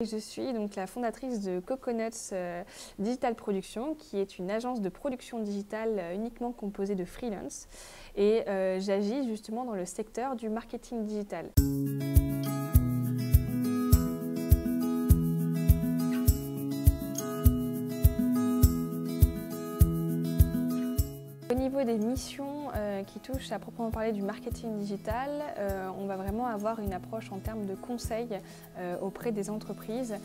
Je suis donc la fondatrice de Coconuts Digital Production, qui est une agence de production digitale uniquement composée de freelance. Et j'agis justement dans le secteur du marketing digital. Au niveau des missions qui touchent à proprement parler du marketing digital, on va vraiment avoir une approche en termes de conseils auprès des entreprises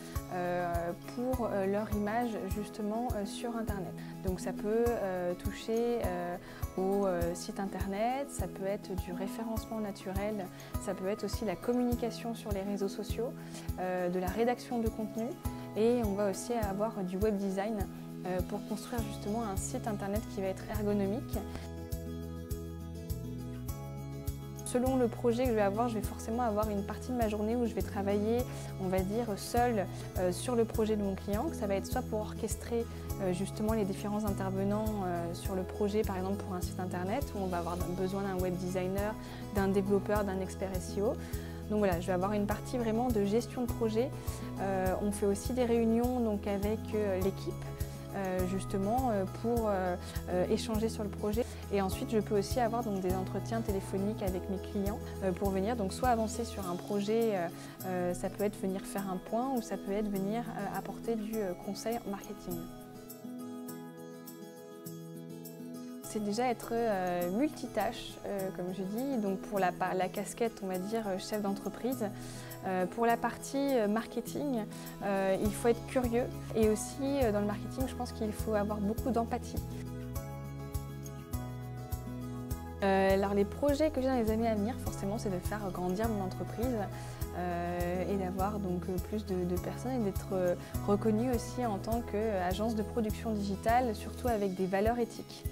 pour leur image justement sur Internet. Donc ça peut toucher au site Internet, ça peut être du référencement naturel, ça peut être aussi la communication sur les réseaux sociaux, de la rédaction de contenu, et on va aussi avoir du web design pour construire justement un site internet qui va être ergonomique. Selon le projet que je vais avoir, je vais forcément avoir une partie de ma journée où je vais travailler, on va dire, seule sur le projet de mon client. Ça va être soit pour orchestrer justement les différents intervenants sur le projet, par exemple pour un site internet, où on va avoir besoin d'un web designer, d'un développeur, d'un expert SEO. Donc voilà, je vais avoir une partie vraiment de gestion de projet. On fait aussi des réunions donc, avec l'équipe. Justement pour échanger sur le projet, et ensuite je peux aussi avoir donc des entretiens téléphoniques avec mes clients pour venir donc soit avancer sur un projet, ça peut être venir faire un point, ou ça peut être venir apporter du conseil en marketing. C'est déjà être multitâche, comme je dis, donc pour la casquette, on va dire, chef d'entreprise. Pour la partie marketing, il faut être curieux, et aussi dans le marketing, je pense qu'il faut avoir beaucoup d'empathie. Alors les projets que j'ai dans les années à venir, forcément, c'est de faire grandir mon entreprise et d'avoir donc plus de personnes, et d'être reconnue aussi en tant qu'agence de production digitale, surtout avec des valeurs éthiques.